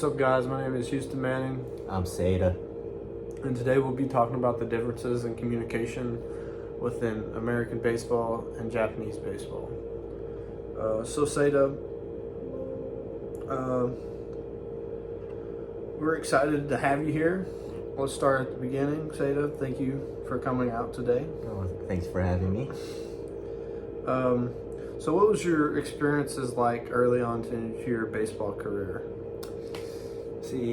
What's up, guys? My name is Houston Manning, I'm Seda. and today we'll be talking about the differences in communication within American baseball and Japanese baseball. So, Seda, we're excited to have you here. Let's start at the beginning. Seda, thank you for coming out today. Oh, thanks for having me. So, what was your experiences like early on into your baseball career?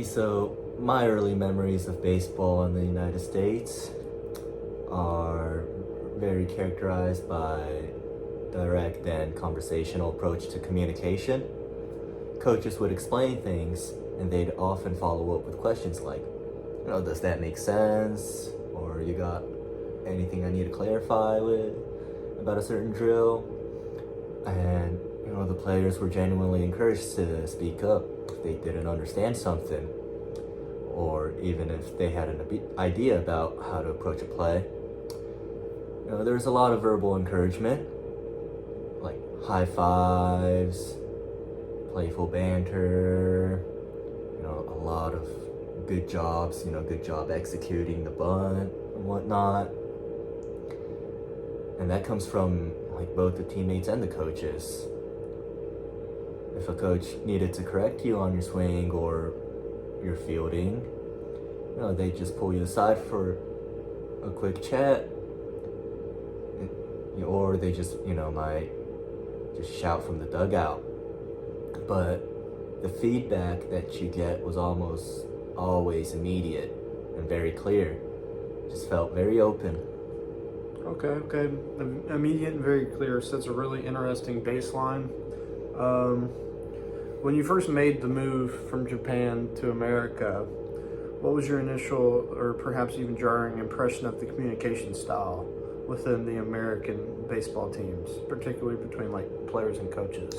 So my early memories of baseball in the United States are very characterized by direct and conversational approach to communication. Coaches would explain things and they'd often follow up with questions like, does that make sense? Or you got anything I need to clarify with about a certain drill? And the players were genuinely encouraged to speak up if they didn't understand something, or even if they had an idea about how to approach a play. There was a lot of verbal encouragement, like high fives, playful banter, a lot of good jobs, good job executing the bunt and whatnot. And that comes from both the teammates and the coaches. If a coach needed to correct you on your swing or your fielding, they just pull you aside for a quick chat, or they just, might just shout from the dugout. But the feedback that you get was almost always immediate and very clear. Just felt very open. Okay. Immediate and very clear. So that's a really interesting baseline. When you first made the move from Japan to America, what was your initial or perhaps even jarring impression of the communication style within the American baseball teams, particularly between players and coaches?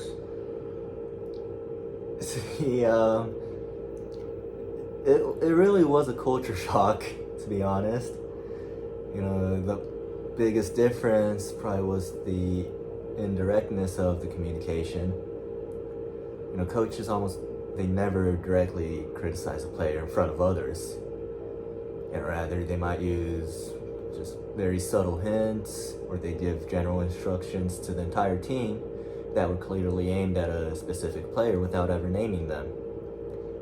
It really was a culture shock, to be honest. The biggest difference probably was the indirectness of the communication. Coaches they never directly criticize a player in front of others. Rather, they might use just very subtle hints, or they give general instructions to the entire team that were clearly aimed at a specific player without ever naming them.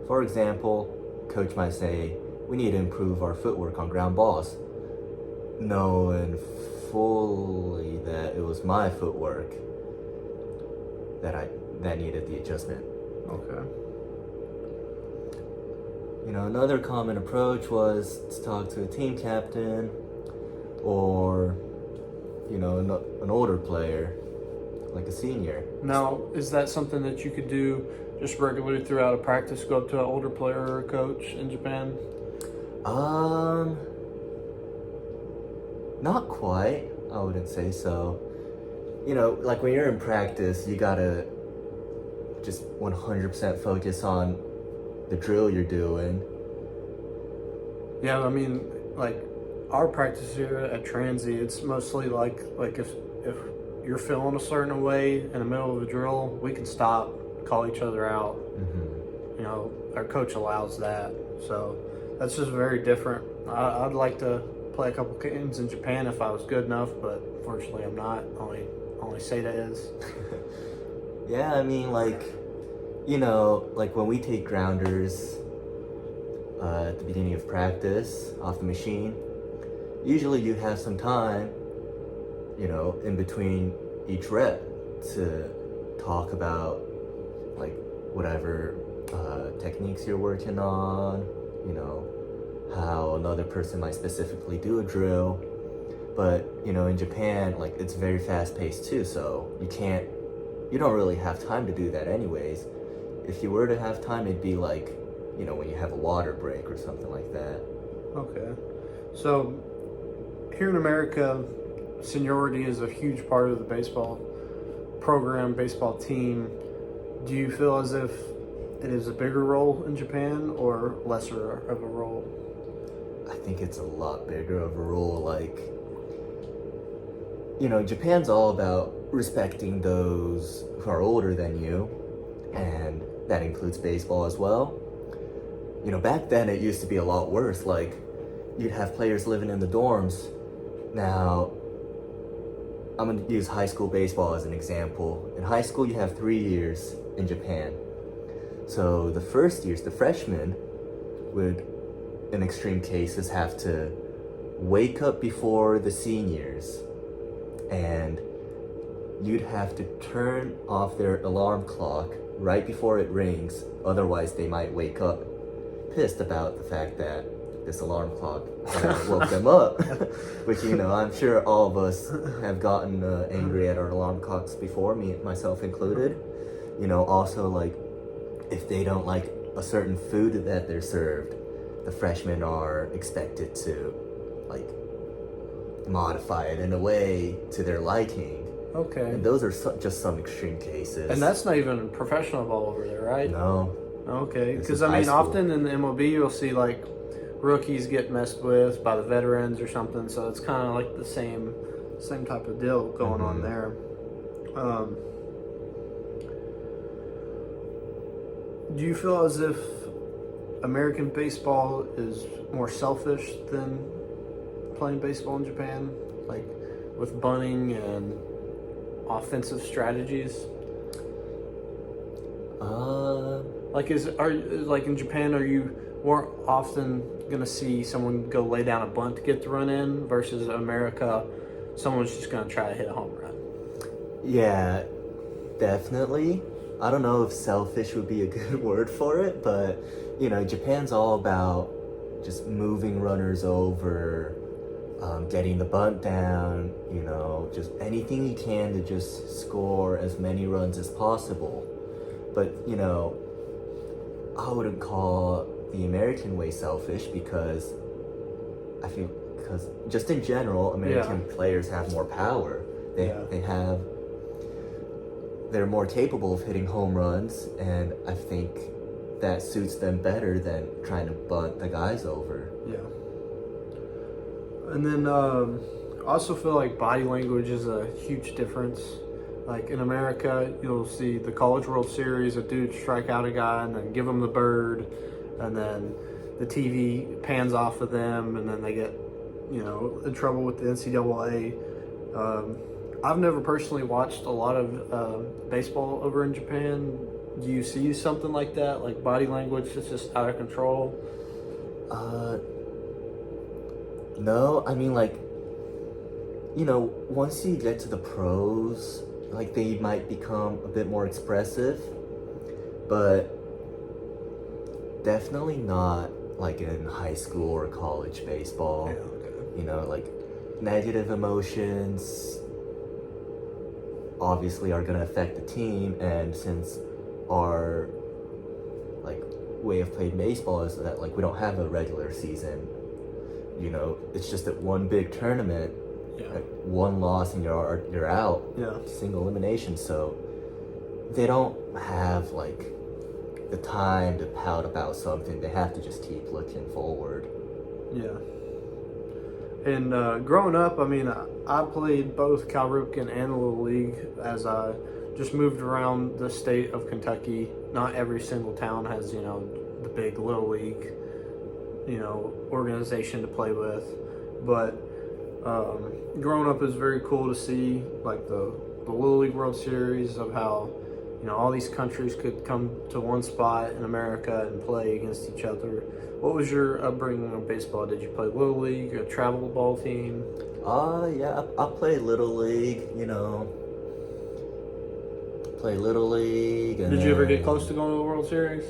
For example, coach might say, "We need to improve our footwork on ground balls," knowing fully that it was my footwork that needed the adjustment. Okay. Another common approach was to talk to a team captain or, an older player, like a senior. Now, is that something that you could do just regularly throughout a practice, go up to an older player or a coach in Japan? Not quite. I wouldn't say so. When you're in practice, you gotta just 100% focus on the drill you're doing. Yeah, I mean, our practice here at Transy, it's mostly if you're feeling a certain way in the middle of a drill, we can stop, call each other out. Mm-hmm. Our coach allows that, so that's just very different. I'd like to play a couple games in Japan if I was good enough, but fortunately I'm not. Only Seda is. Yeah, I mean, when we take grounders at the beginning of practice off the machine, usually you have some time, in between each rep to talk about whatever techniques you're working on, how another person might specifically do a drill. But, in Japan, it's very fast paced too, so you don't really have time to do that anyways. If you were to have time, it'd be when you have a water break or something like that. Okay. So, here in America, seniority is a huge part of the baseball program, baseball team. Do you feel as if it is a bigger role in Japan or lesser of a role? I think it's a lot bigger of a role. Japan's all about respecting those who are older than you, and that includes baseball as well. Back then it used to be a lot worse. Like, you'd have players living in the dorms. Now, I'm going to use high school baseball as an example. In high school, you have 3 years in Japan. So the first years, the freshmen would, in extreme cases, have to wake up before the seniors, and you'd have to turn off their alarm clock right before it rings. Otherwise, they might wake up pissed about the fact that this alarm clock woke them up. Which, I'm sure all of us have gotten angry at our alarm clocks before, myself included. Also, like, if they don't like a certain food that they're served, the freshmen are expected to, like, modify it in a way to their liking. Okay. And those are just some extreme cases. And that's not even professional ball over there, right? No. Okay. This Because, is high school. often in the MLB, you'll see, like, rookies get messed with by the veterans or something. So it's kind of like the same type of deal going on there. Do you feel as if American baseball is more selfish than playing baseball in Japan, like with bunting and offensive strategies? Like in Japan, are you more often gonna see someone go lay down a bunt to get the run in versus America, someone's just gonna try to hit a home run? Yeah, definitely. I don't know if selfish would be a good word for it, but Japan's all about just moving runners over, getting the bunt down, just anything you can to just score as many runs as possible. But, I wouldn't call the American way selfish, because just in general, American players have more power. They're more capable of hitting home runs, and I think that suits them better than trying to bunt the guys over. Yeah. And then I also feel like body language is a huge difference. Like in America, you'll see the College World Series, a dude strike out a guy and then give him the bird, and then the TV pans off of them, and then they get, in trouble with the NCAA. I've never personally watched a lot of baseball over in Japan. Do you see something like that, like body language that's just out of control? No, I mean, like, once you get to the pros, like, they might become a bit more expressive, but definitely not like in high school or college baseball. Yeah, okay. Like, negative emotions obviously are going to affect the team, and since our, like, way of playing baseball is that, like, we don't have a regular season, it's just that one big tournament. Like, one loss and you're out. Yeah. Single elimination. So they don't have, like, the time to pout about something. They have to just keep looking forward. Yeah. And growing up, I played both Cal Ripken and the Little League as I just moved around the state of Kentucky. Not every single town has, the big Little League, organization to play with. But growing up, it was very cool to see, like, the Little League World Series, of how, all these countries could come to one spot in America and play against each other. What was your upbringing in baseball? Did you play Little League, a travel ball team? Yeah, I played Little League, Play Little League. And Did you ever get close to going to the World Series?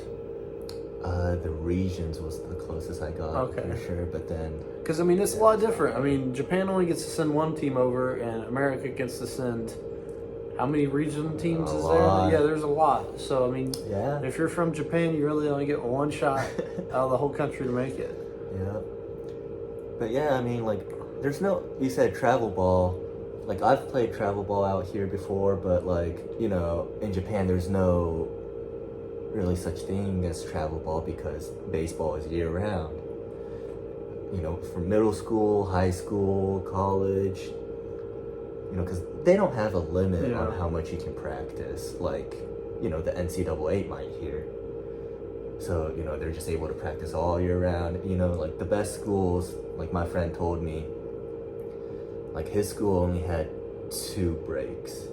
The regions was the closest I got, for sure, but then... Because, it's a lot different. Japan only gets to send one team over, and America gets to send... How many regional teams is there? Yeah, there's a lot. So, if you're from Japan, you really only get one shot out of the whole country to make it. Yeah. But yeah, like, there's no... You said travel ball. Like, I've played travel ball out here before, but, like, in Japan, there's no really such thing as travel ball, because baseball is year-round. From middle school, high school, college, because they don't have a limit on how much you can practice, like, the NCAA might here. So, they're just able to practice all year round. Like the best schools, like my friend told me, like his school only had 2 breaks,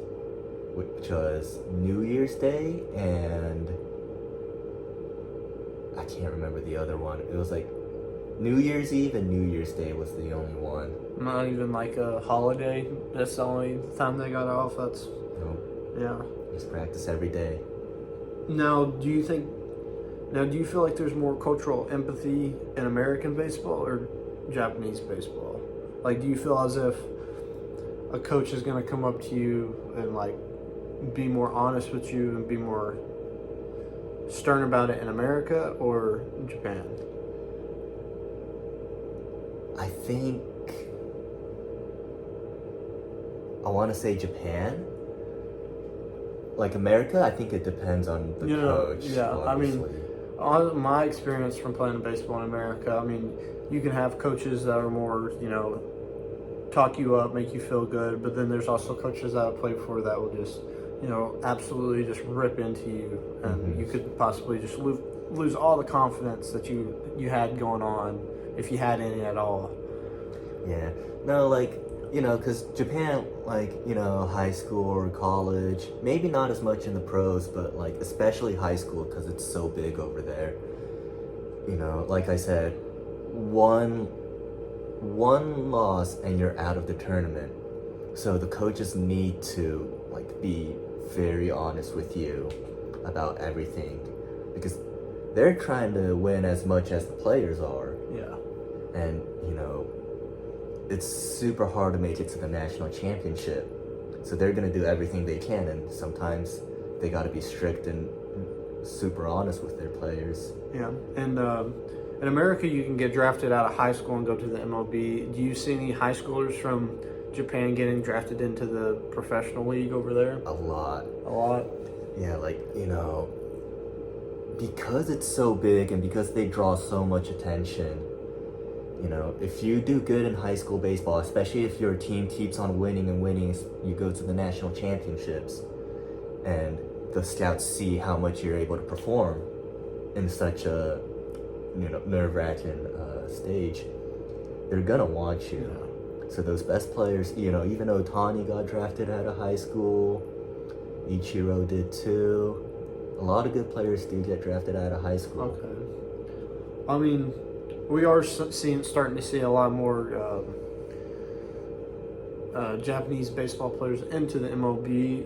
which was New Year's Day and I can't remember the other one. It was like New Year's Eve and New Year's Day was the only one. Not even like a holiday. That's the only time they got off. That's Nope. yeah. Just practice every day. Now, do you feel like there's more cultural empathy in American baseball or Japanese baseball? Like, do you feel as if a coach is going to come up to you and like be more honest with you and be more stern about it in America or Japan? I think I want to say Japan. Like America, I think it depends on the coach. Yeah, obviously. I mean, on my experience from playing baseball in America, I mean, you can have coaches that are more, talk you up, make you feel good, but then there's also coaches that I've played for that will just, absolutely just rip into you, and you could possibly just lose all the confidence that you had going on, if you had any at all. Yeah. No, like, because Japan, like, high school or college, maybe not as much in the pros, but like especially high school because it's so big over there. Like I said, one loss and you're out of the tournament. So the coaches need to like be very honest with you about everything because they're trying to win as much as the players are. Yeah. And it's super hard to make it to the national championship. So they're gonna do everything they can, and sometimes they gotta be strict and super honest with their players. Yeah, and in America, you can get drafted out of high school and go to the MLB. Do you see any high schoolers from Japan getting drafted into the professional league over there? A lot. A lot? Yeah, like, because it's so big and because they draw so much attention, if you do good in high school baseball, especially if your team keeps on winning and winning, you go to the national championships and the scouts see how much you're able to perform in such a nerve-wracking stage, they're gonna want you. Yeah. So those best players, even Otani got drafted out of high school, Ichiro did too. A lot of good players do get drafted out of high school. Okay. I mean, we are starting to see a lot more Japanese baseball players into the MLB.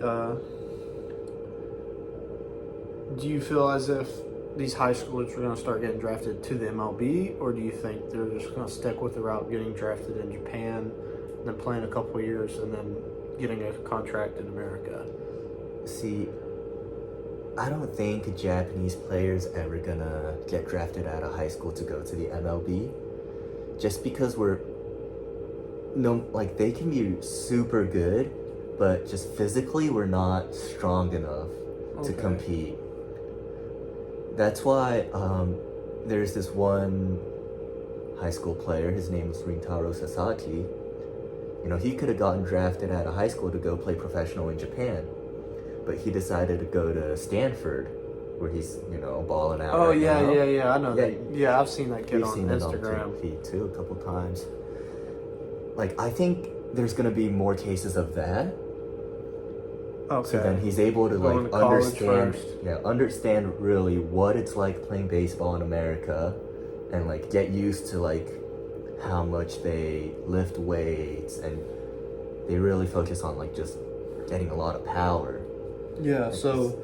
Do you feel as if these high schoolers are going to start getting drafted to the MLB, or do you think they're just going to stick with the route of getting drafted in Japan, and then playing a couple of years, and then getting a contract in America? See, I don't think Japanese players ever gonna get drafted out of high school to go to the MLB, just because they can be super good, but just physically we're not strong enough to compete. That's why there's this one high school player, his name is Rintaro Sasaki. He could have gotten drafted out of high school to go play professional in Japan, but he decided to go to Stanford, where he's, balling out. Oh, right yeah, now. I know that. Yeah, I've seen that kid We've on seen Instagram. it on feed too a couple times. Like, I think there's gonna be more cases of that. Okay. So then he's able to Going like to college understand, first. understand really what it's like playing baseball in America, and like get used to like how much they lift weights, and they really focus on like just getting a lot of power. Yeah, so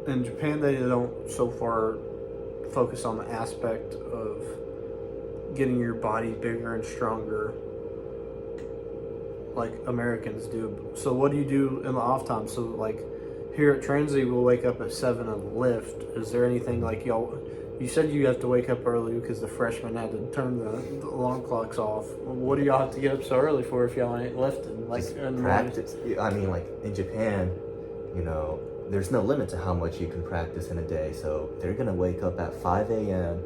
in Japan they don't so far focus on the aspect of getting your body bigger and stronger like Americans do. So what do you do in the off time? So like here at Transy we'll wake up at 7 and lift. Is there anything like you said you have to wake up early because the freshmen had to turn the alarm clocks off. What do y'all have to get up so early for if y'all ain't lifting? Like in the practice. I mean, like in Japan, there's no limit to how much you can practice in a day. So they're gonna wake up at 5 a.m.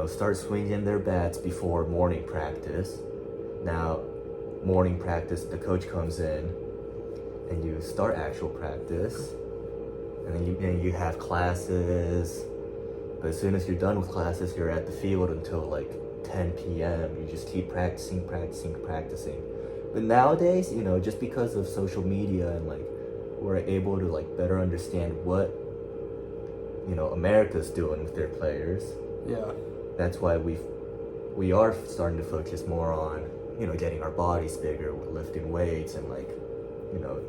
Start swinging their bats before morning practice. Now, morning practice, the coach comes in, and you start actual practice, and then you have classes. But as soon as you're done with classes, you're at the field until like 10 p.m. You just keep practicing. But nowadays, just because of social media and like we're able to like better understand what America's doing with their players. Yeah. That's why we are starting to focus more on getting our bodies bigger, lifting weights, and like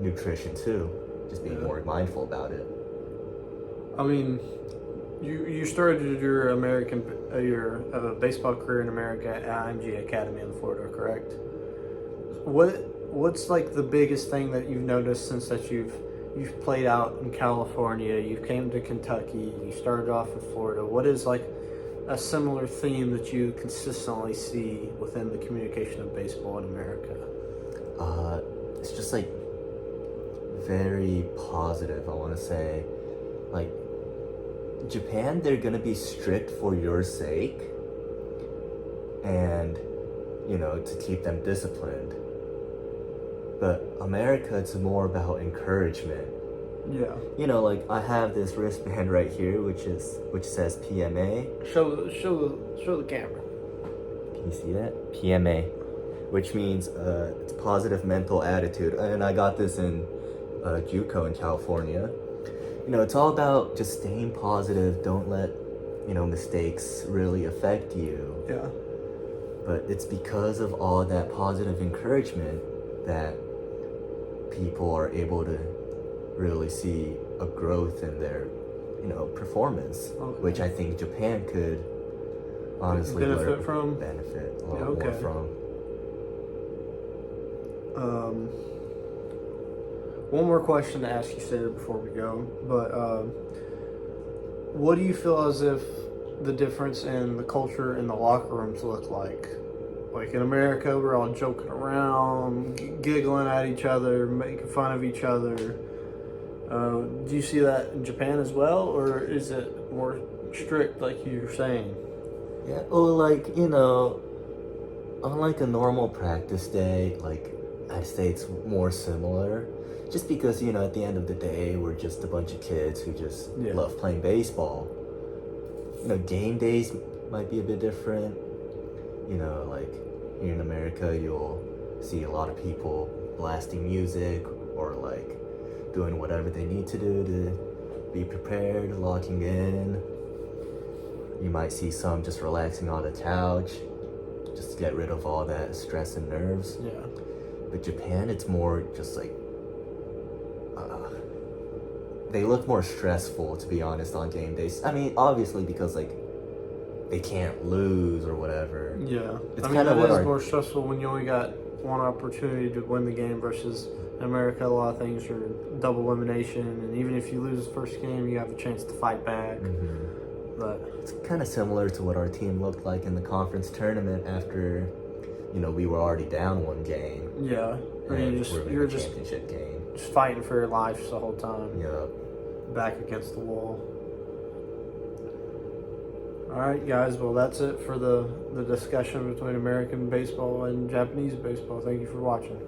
nutrition too. Just being more mindful about it. I mean, you started your baseball career in America at IMG Academy in Florida, correct? What's like the biggest thing that you've noticed since that you've played out in California, you came to Kentucky, you started off in Florida? What is like a similar theme that you consistently see within the communication of baseball in America? It's just like very positive, I want to say. Like Japan, they're gonna be strict for your sake and to keep them disciplined. But America, it's more about encouragement. Yeah. Like I have this wristband right here, which says PMA. Show the camera. Can you see that? PMA, which means it's positive mental attitude, and I got this in JUCO in California. It's all about just staying positive. Don't let mistakes really affect you. Yeah. But it's because of all that positive encouragement that people are able to really see a growth in their performance, which I think Japan could honestly benefit from a lot more from. One more question to ask you, Sarah, before we go. But what do you feel as if the difference in the culture in the locker rooms look like? Like in America, we're all joking around, giggling at each other, making fun of each other. Do you see that in Japan as well, or is it more strict, like you were saying? Yeah, well, like, on like a normal practice day, like, I'd say it's more similar. Just because, at the end of the day, we're just a bunch of kids who just love playing baseball. Game days might be a bit different. Like here in America, you'll see a lot of people blasting music or like doing whatever they need to do to be prepared, locking in. You might see some just relaxing on the couch, just to get rid of all that stress and nerves. Yeah. But Japan, it's more just like, they look more stressful, to be honest, on game days. I mean, obviously because like they can't lose or whatever. Yeah. It's kind of what is more stressful when you only got one opportunity to win the game versus in America, a lot of things are double elimination, and even if you lose the first game, you have a chance to fight back. Mm-hmm. But it's kind of similar to what our team looked like in the conference tournament after, we were already down one game. Yeah. I mean, you're just championship game. Just fighting for your life the whole time. Yeah. Back against the wall. All right, guys. Well, that's it for the discussion between American baseball and Japanese baseball. Thank you for watching.